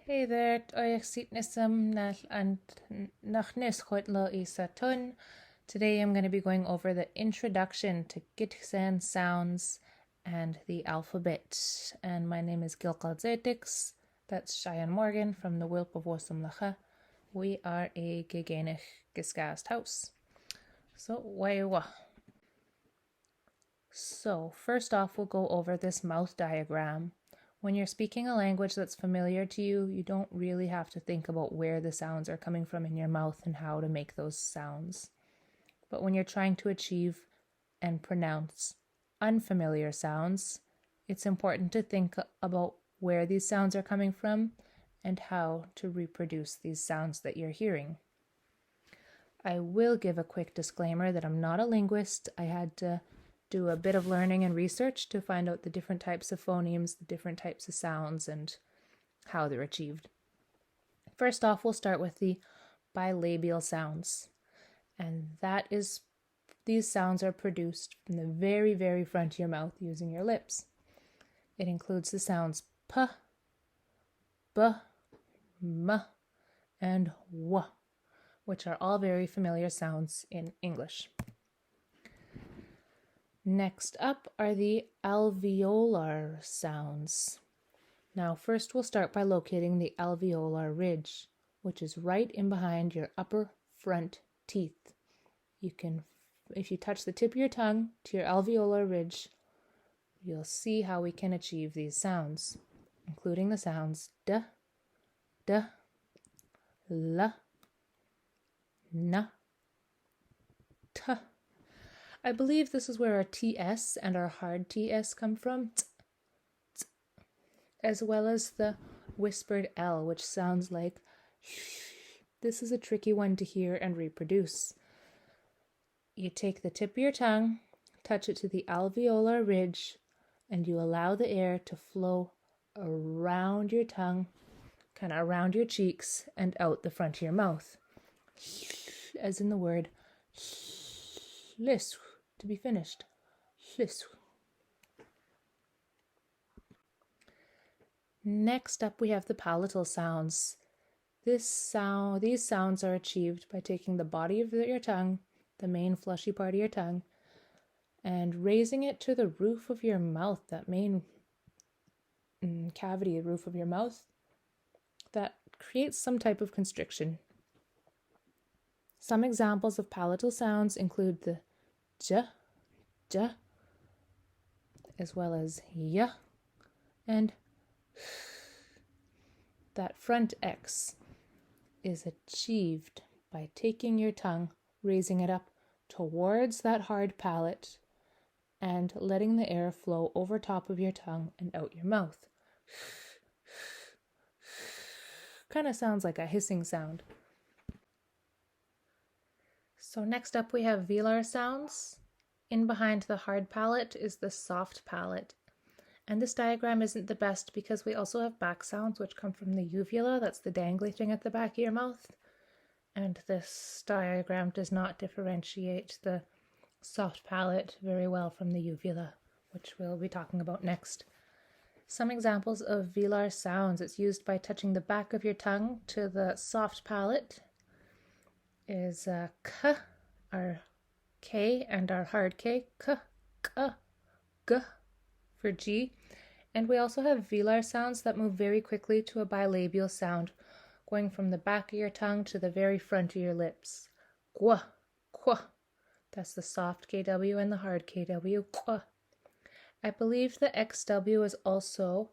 Hey there, Oyexitnism and Nachnis Hotlo Isatun. Today I'm going to be going over the introduction to Gitxsan sounds and the alphabet. And my name is Gitxsan. That's Cheyenne Morgan from the Wilp of Wasamlacha. We are a Giganich Giscast house. So, waiwa. So, first off, we'll go over this mouth diagram. When you're speaking a language that's familiar to you, you don't really have to think about where the sounds are coming from in your mouth and how to make those sounds. But when you're trying to achieve and pronounce unfamiliar sounds, it's important to think about where these sounds are coming from and how to reproduce these sounds that you're hearing. I will give a quick disclaimer that I'm not a linguist. I had to do a bit of learning and research to find out the different types of phonemes, the different types of sounds, and how they're achieved. First off, we'll start with the bilabial sounds. And that is, these sounds are produced from the very, very front of your mouth using your lips. It includes the sounds p, b, m, and w, which are all very familiar sounds in English. Next up are the alveolar sounds. Now, first we'll start by locating the alveolar ridge, which is right in behind your upper front teeth. If you touch the tip of your tongue to your alveolar ridge, you'll see how we can achieve these sounds, including the sounds d, d, l, n, t. I believe this is where our TS and our hard TS come from, t, t, as well as the whispered L, which sounds like this is a tricky one to hear and reproduce. You take the tip of your tongue, touch it to the alveolar ridge, and you allow the air to flow around your tongue, kind of around your cheeks and out the front of your mouth, as in the word lis. To be finished. Next up we have the palatal sounds. These sounds are achieved by taking the body of your tongue, the main fleshy part of your tongue, and raising it to the roof of your mouth, that main cavity, roof of your mouth, that creates some type of constriction. Some examples of palatal sounds include the j, j, as well as y, and that front X is achieved by taking your tongue, raising it up towards that hard palate, and letting the air flow over top of your tongue and out your mouth. Kind of sounds like a hissing sound. So next up we have velar sounds. In behind the hard palate is the soft palate. And this diagram isn't the best because we also have back sounds which come from the uvula, that's the dangly thing at the back of your mouth. And this diagram does not differentiate the soft palate very well from the uvula, which we'll be talking about next. Some examples of velar sounds. It's used by touching the back of your tongue to the soft palate. Is k, our K, and our hard K, k, k, g for G. And we also have velar sounds that move very quickly to a bilabial sound, going from the back of your tongue to the very front of your lips. Gwa, kwa. That's the soft KW and the hard KW, kwa. I believe the XW is also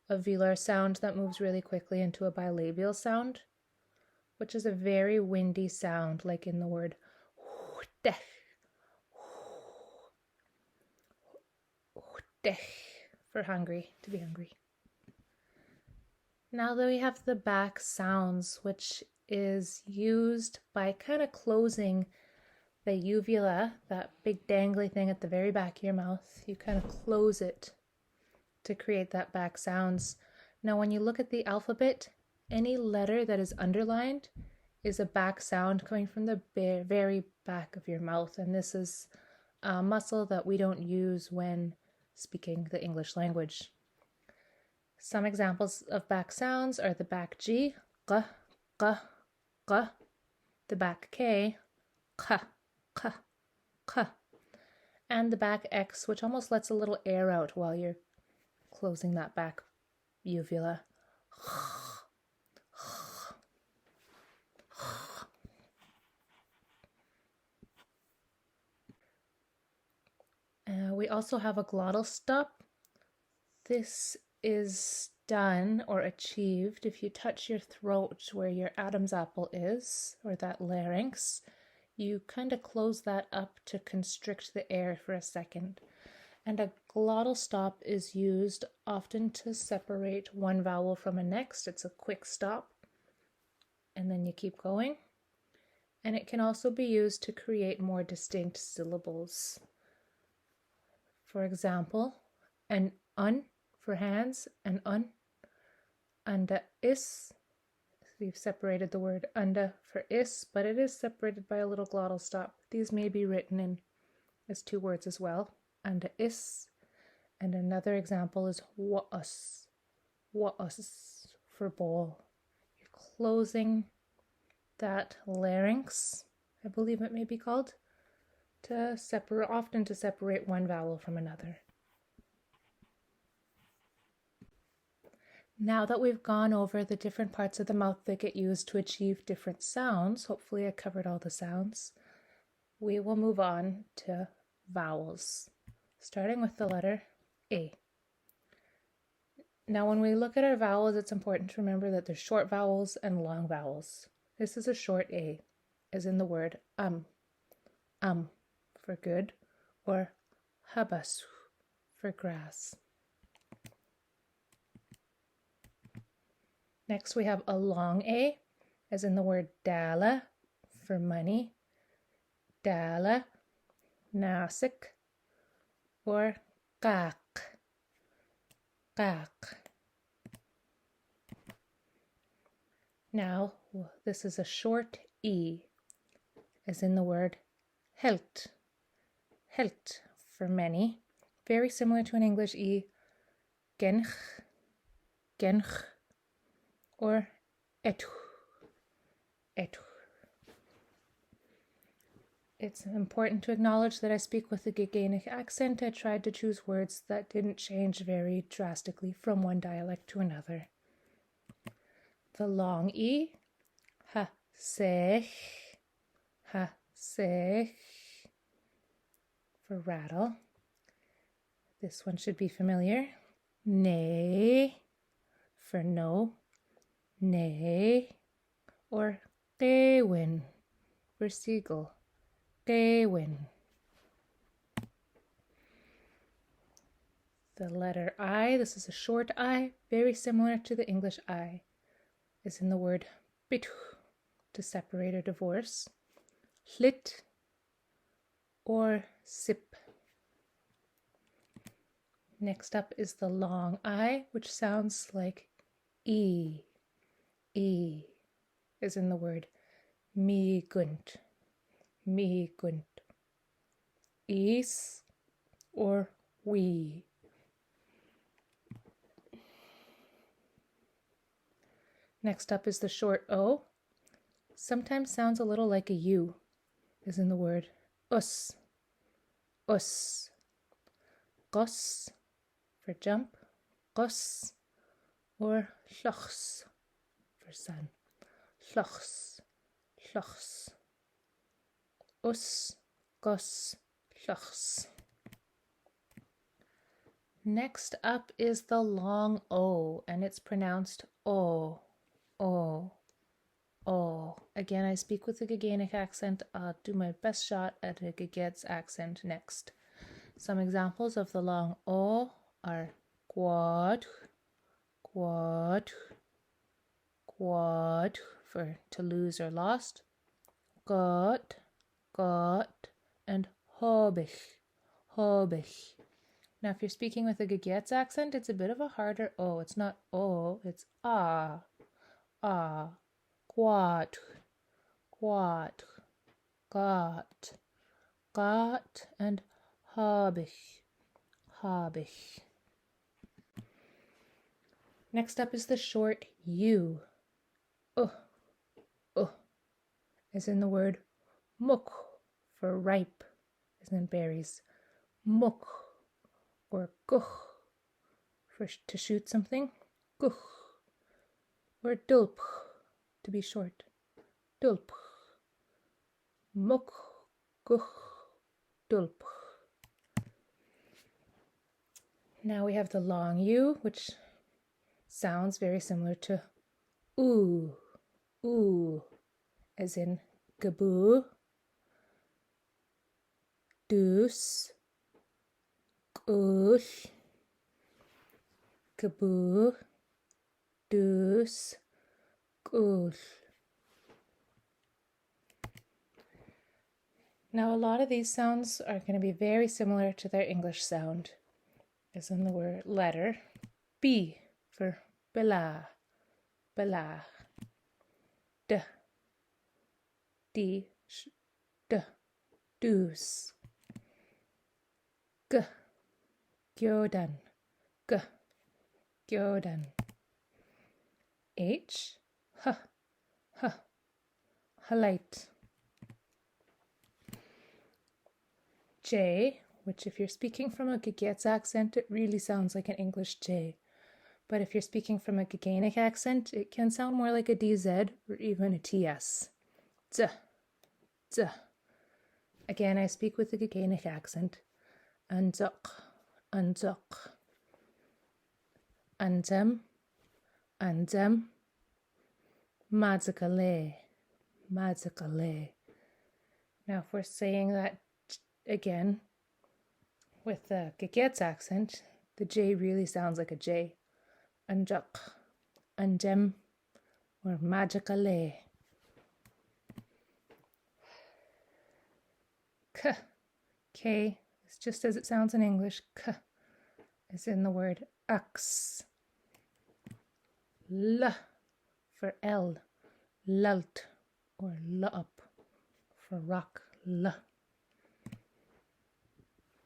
a velar sound that moves really quickly into a bilabial sound, which is a very windy sound, like in the word for hungry, to be hungry. Now that we have the back sounds, which is used by kind of closing the uvula, that big dangly thing at the very back of your mouth, you kind of close it to create that back sounds. Now when you look at the alphabet, any letter that is underlined is a back sound coming from the very back of your mouth, and this is a muscle that we don't use when speaking the English language. Some examples of back sounds are the back G, g, g, g, the back K, k, k, k, and the back X, which almost lets a little air out while you're closing that back uvula. We also have a glottal stop. This is done or achieved if you touch your throat where your Adam's apple is, or that larynx. You kind of close that up to constrict the air for a second. And a glottal stop is used often to separate one vowel from a next. It's a quick stop, and then you keep going. And it can also be used to create more distinct syllables. For example, an un for hands, an un, anda is. We've separated the word unda for is, but it is separated by a little glottal stop. These may be written in as two words as well. Unda is. And another example is wa'us. Wa'us for bowl. You're closing that larynx, I believe it may be called, often to separate one vowel from another. Now that we've gone over the different parts of the mouth that get used to achieve different sounds, hopefully I covered all the sounds, we will move on to vowels, starting with the letter A. Now when we look at our vowels, it's important to remember that there's short vowels and long vowels. This is a short A, as in the word for good, or habas for grass. Next we have a long A, as in the word dala for money, dala, nasik, or kak, kak. Now this is a short E, as in the word helt, helt for many, very similar to an English E, gench, gench, or etu, etu. It's important to acknowledge that I speak with a Gitxsan accent. I tried to choose words that didn't change very drastically from one dialect to another. The long E, ha, sech, for rattle. This one should be familiar. Ne, for no, ne, or gewin, for seagull, gewin. The letter I, this is a short I, very similar to the English I, is in the word bitu, to separate or divorce, hlit, or sip. Next up is the long I, which sounds like E. E is in the word mi gunt, mi gunt. Is or we. Next up is the short O. Sometimes sounds a little like a U, is in the word us, us. Gos for jump, gos, or llachs for sun, llachs, llachs. Us, gos, llachs. Next up is the long O, and it's pronounced O, O, O. Again, I speak with a Gitxsan accent. I'll do my best shot at a Gitxsan accent next. Some examples of the long O are quad, quad, quad for to lose or lost, got, got, and hobich, hobich. Now if you're speaking with a Gitxsan accent, it's a bit of a harder O. It's not O, it's ah, ah, quad, quad, got, got, and habe ich, habe ich. Next up is the short U. As in the word muk for ripe, as in berries. Muk, or guch for to shoot something. Guch, or dulp to be short. Dulp. Muk, guch, dulp. Now we have the long U, which sounds very similar to oo, as in gaboo, doos, goosh, gaboo, doos, goosh. Now a lot of these sounds are going to be very similar to their English sound, as in the word letter B for bela, bela, d, d, d, doos, g, gyodan, g, gyodan, h, h, h, halite, J, which if you're speaking from a Gitxsan accent, it really sounds like an English J. But if you're speaking from a Gitxsan accent, it can sound more like a DZ or even a TS. Z, z. Again, I speak with the Gitxsan accent. Anzuk, anzuk. Anzem, anzem. Madzakale, madzakale. Now, if we're saying that again, with the Gitxsan accent, the J really sounds like a J. Anjuk, anjem, or magicale. K, K is just as it sounds in English. K is in the word ux. L for L, lult, or lup for rock. L.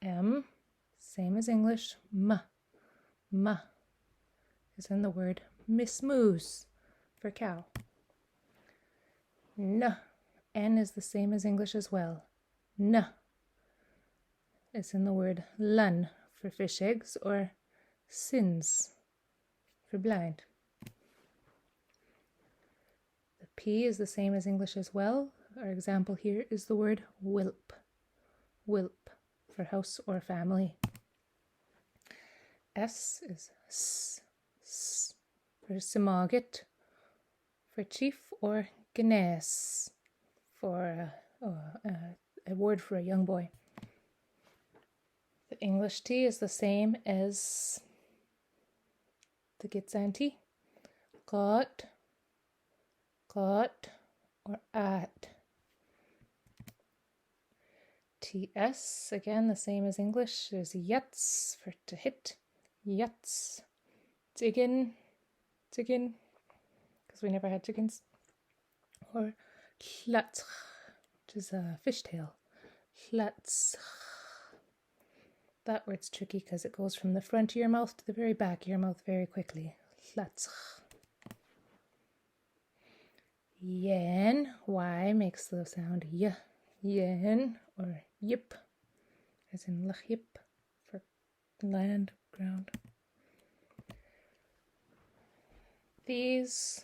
M, same as English, m is in the word Miss Moose for cow. N is the same as English as well. N is in the word lun for fish eggs, or sins for blind. The P is the same as English as well. Our example here is the word whelp, whelp for house or family. S is s for simagit for chief, or gnes for a word for a young boy. The English T is the same as the Gitxsan T. Got, or at. TS, again, the same as English. There's yuts for to hit. Yuts. Diggin, because we never had chickens. Or tlats, which is a fishtail. Tlats. That word's tricky because it goes from the front of your mouth to the very back of your mouth very quickly. Tlats. Yen, Y makes the sound y. Yen, or yip, as in lachyip for land, ground. These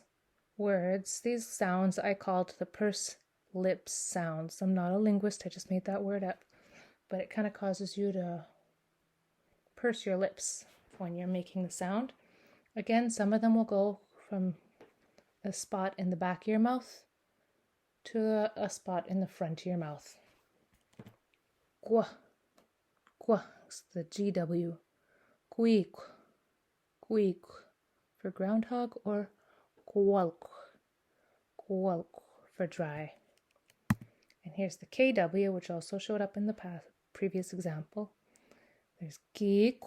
words, these sounds, I called the purse lips sounds. I'm not a linguist, I just made that word up. But it kind of causes you to purse your lips when you're making the sound. Again, some of them will go from a spot in the back of your mouth to a spot in the front of your mouth. Gwa, gwa is the GW. Gweek, gweek for groundhog, or gwalk, gwalk for dry. And here's the KW, which also showed up in the previous example. There's geek,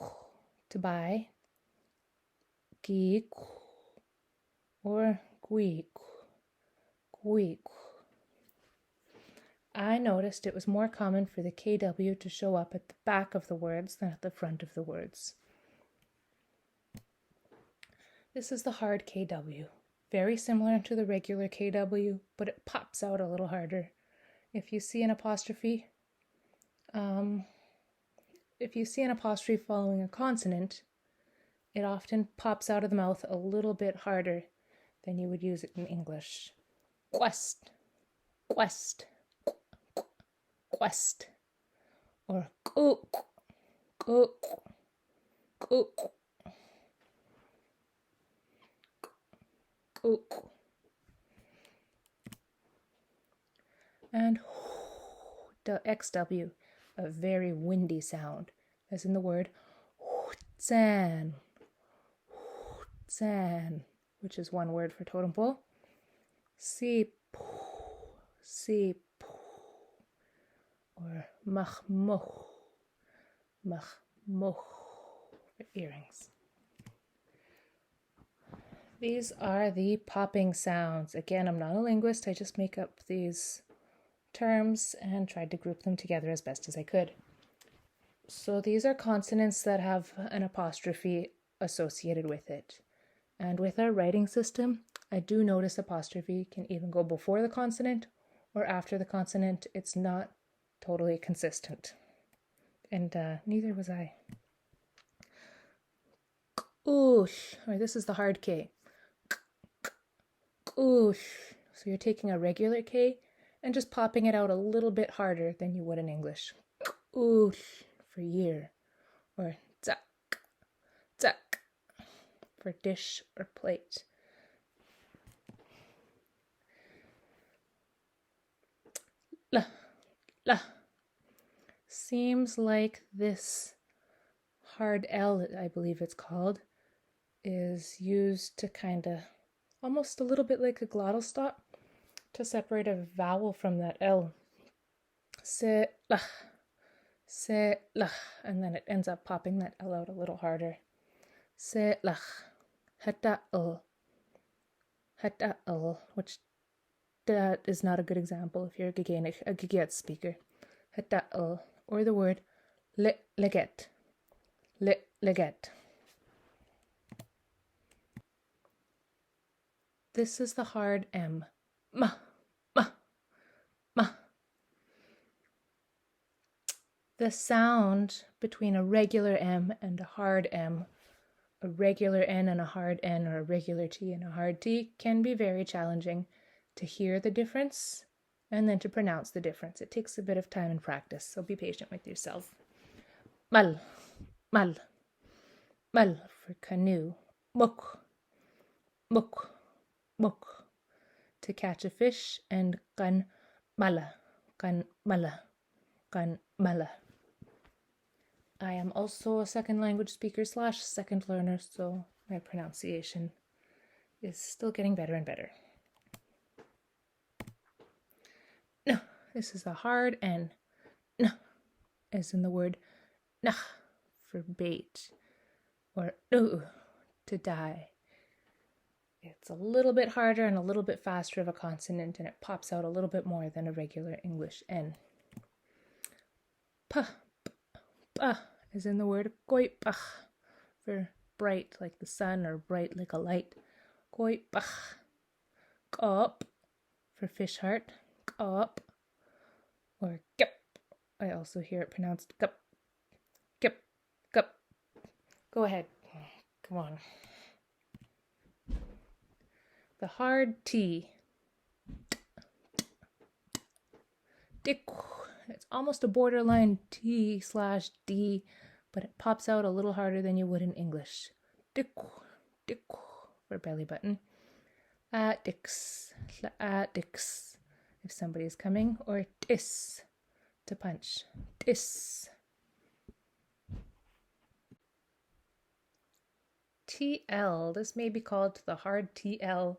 to buy, geek, or gweek, gweek. I noticed it was more common for the KW to show up at the back of the words than at the front of the words. This is the hard KW. Very similar to the regular KW, but it pops out a little harder. If you see an apostrophe following a consonant, it often pops out of the mouth a little bit harder than you would use it in English. Quest, quest, quest, or cook, cook, cook, cook. And the XW, a very windy sound, as in the word zan, zan, which is one word for totem pole. Si, si, or machmoch, machmoch, for earrings. These are the popping sounds. Again, I'm not a linguist, I just make up these terms and tried to group them together as best as I could. So these are consonants that have an apostrophe associated with it. And with our writing system, I do notice apostrophe can even go before the consonant or after the consonant. It's not totally consistent. And neither was I. Oosh, or this is the hard K. Oosh. So you're taking a regular K and just popping it out a little bit harder than you would in English. Oosh for year, or zak, zak for dish or plate. La, la. Seems like this hard L, I believe it's called, is used to kind of, almost a little bit like a glottal stop, to separate a vowel from that L. Se, la, and then it ends up popping that L out a little harder. Se, la, hata'l, which that is not a good example if you're a Gigant speaker. Hata'l, or the word leget, leget. This is the hard M. Ma, ma, ma. The sound between a regular M and a hard M, a regular N and a hard N, or a regular T and a hard T, can be very challenging to hear the difference and then to pronounce the difference. It takes a bit of time and practice, so be patient with yourself. Mal, mal, mal for canoe. Muk, muk, muk to catch a fish, and kan mala, kan mala, kan mala. I am also a second language speaker / second learner, so my pronunciation is still getting better and better. No, this is a hard N. No, as in the word nah for bait, or no, to die. It's a little bit harder and a little bit faster of a consonant, and it pops out a little bit more than a regular English N. Pa, pa, as in the word goipach, for bright like the sun or bright like a light. Goipach. Gop, for fish heart. Gop. Or gip. I also hear it pronounced gup. Gip, gup. Go ahead. Come on. The hard T. Dick. It's almost a borderline T/D, but it pops out a little harder than you would in English. Dick, dick, for belly button. Dix, dix, if somebody is coming, or tis, to punch. Tis. TL, this may be called the hard TL,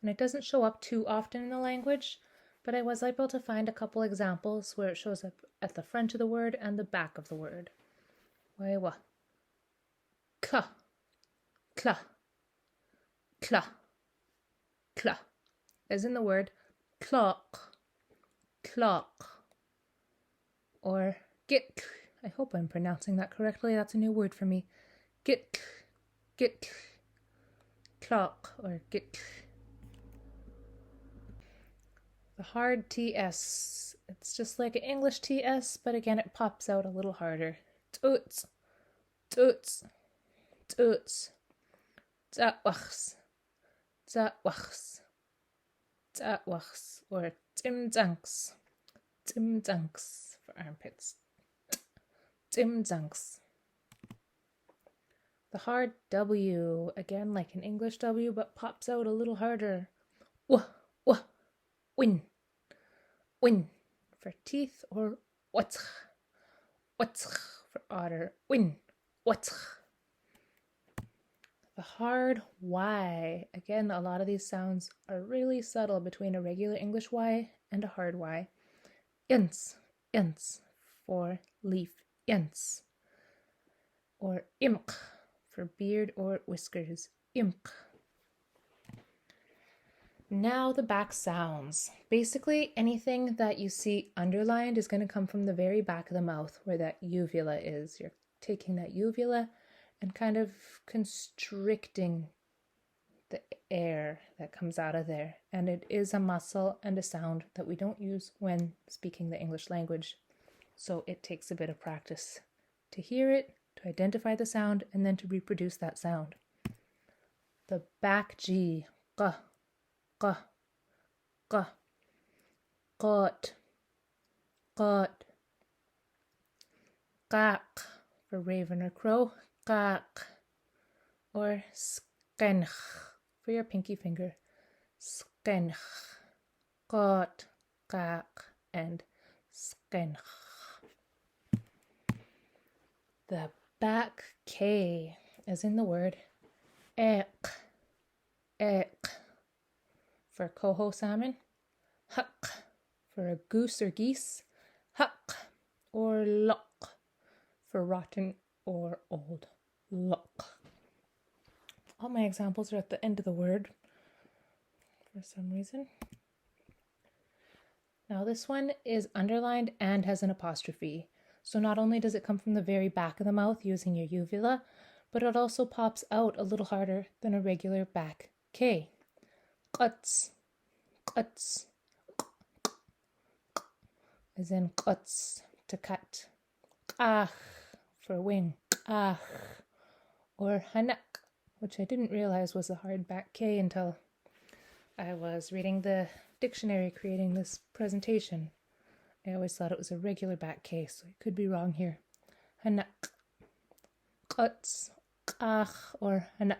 and it doesn't show up too often in the language, but I was able to find a couple examples where it shows up at the front of the word and the back of the word. Waiwa. Kla, kla, kla, kla, as in the word clock, clock, or git. I hope I'm pronouncing that correctly. That's a new word for me. Git, git, clock or git. The hard TS. It's just like an English TS, but again it pops out a little harder. Toots, toots, toots. Zatwachs, zatwachs, zatwachs, or timzanks, timzanks for armpits. Timzanks. The hard W, again like an English W, but pops out a little harder. Wah, wah, win, win for teeth, or watch for otter. Win, watch. The hard Y, again, a lot of these sounds are really subtle between a regular English Y and a hard Y. Ints, for leaf, ints. Or imk for beard or whiskers, imk. Now the back sounds. Basically, anything that you see underlined is going to come from the very back of the mouth where that uvula is. You're taking that uvula and kind of constricting the air that comes out of there. And it is a muscle and a sound that we don't use when speaking the English language. So it takes a bit of practice to hear it, to identify the sound, and then to reproduce that sound. The back G, g, g, g, got, got, gak for raven or crow, gak, or skench for your pinky finger, skench, got, gak, and skench. The back K, as in the word ek, ek for coho salmon, huck for a goose or geese, huck, or lock for rotten or old, lock. All my examples are at the end of the word for some reason. Now this one is underlined and has an apostrophe. So not only does it come from the very back of the mouth using your uvula, but it also pops out a little harder than a regular back K. Cuts, cuts, as in cuts, to cut. Ach, for wing, ach, or hanak, which I didn't realize was a hard back K until I was reading the dictionary creating this presentation. I always thought it was a regular back K, so I could be wrong here. Hanak, cuts, ach, or hanak.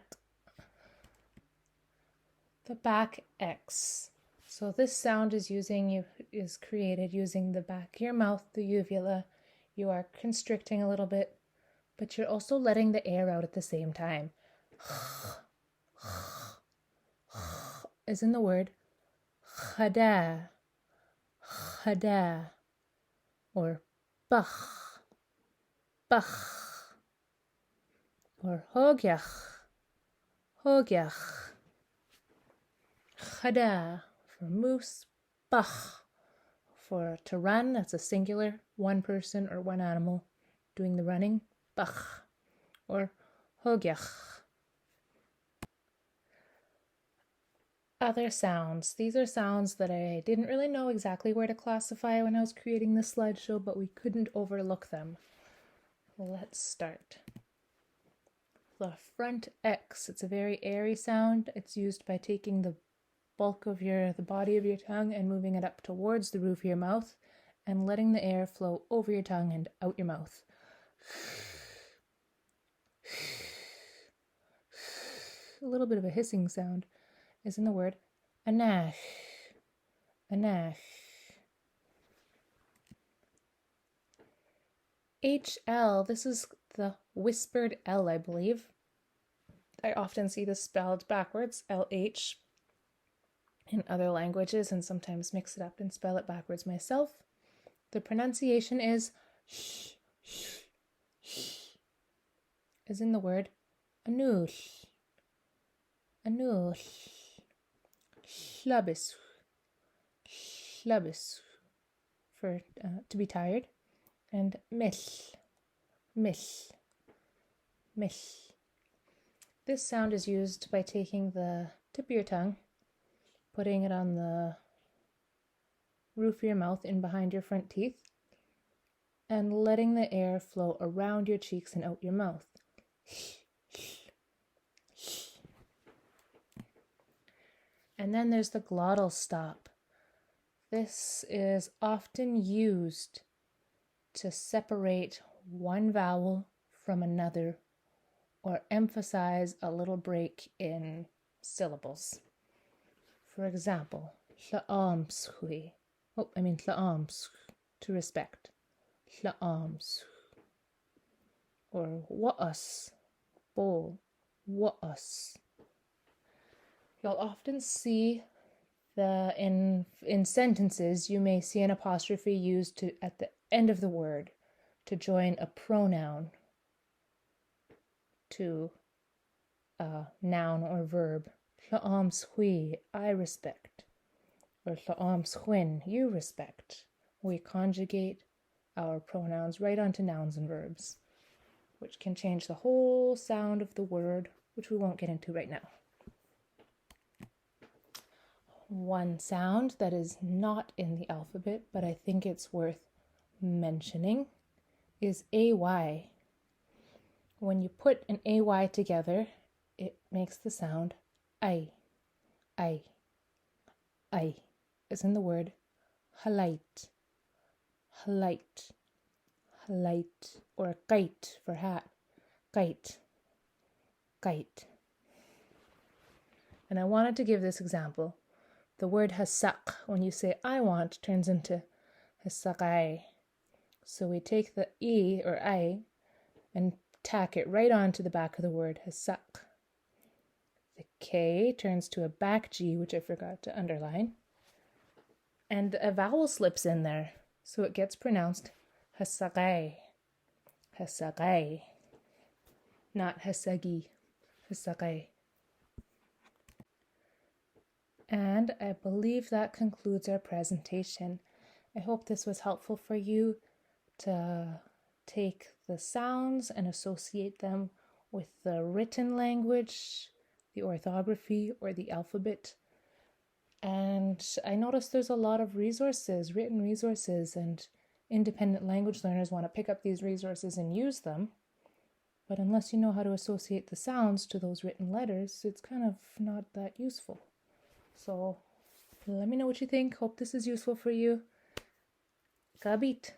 The back X. So this sound is created using the back of your mouth, the uvula. You are constricting a little bit, but you're also letting the air out at the same time. As in the word chada, chada, or bach, bach, or hogyach, hogyach. Chada for moose, bach for to run, that's a singular, one person or one animal doing the running, bach, or hogyach. Other sounds. These are sounds that I didn't really know exactly where to classify when I was creating this slideshow, but we couldn't overlook them. Let's start. The front X. It's a very airy sound. It's used by taking the bulk of the body of your tongue and moving it up towards the roof of your mouth and letting the air flow over your tongue and out your mouth. A little bit of a hissing sound is in the word anach, anach. HL, this is the whispered L, I believe. I often see this spelled backwards, LH, in other languages, and sometimes mix it up and spell it backwards myself. The pronunciation is sh, sh, sh, as in the word anush, anush. Schlabis, schlabis, for to be tired, and mich, mich, mich. This sound is used by taking the tip of your tongue, putting it on the roof of your mouth in behind your front teeth, and letting the air flow around your cheeks and out your mouth. And then there's the glottal stop. This is often used to separate one vowel from another or emphasize a little break in syllables. For example, tla'amshui. Tla'amsh, to respect. Tla'amsh. Or wa'as, bowl, wa'as. You'll often see in sentences, you may see an apostrophe used at the end of the word to join a pronoun to a noun or verb. Tla'amshui, I respect. Or tla'amshwin, you respect. We conjugate our pronouns right onto nouns and verbs, which can change the whole sound of the word, which we won't get into right now. One sound that is not in the alphabet, but I think it's worth mentioning, is AY. When you put an AY together, it makes the sound I, I, as in the word halite, halite, halite, or kite for hat, kite, kite. And I wanted to give this example. The word hasak, when you say I want, turns into hasakai. So we take the E or I and tack it right onto the back of the word hasak. The K turns to a back G, which I forgot to underline. And a vowel slips in there, so it gets pronounced hasakai. Hasakai. Not hasagi. Hasakai. And I believe that concludes our presentation. I hope this was helpful for you to take the sounds and associate them with the written language, the orthography, or the alphabet. And I noticed there's a lot of resources, written resources, and independent language learners want to pick up these resources and use them. But unless you know how to associate the sounds to those written letters, it's kind of not that useful. So let me know what you think. Hope this is useful for you. Kabit.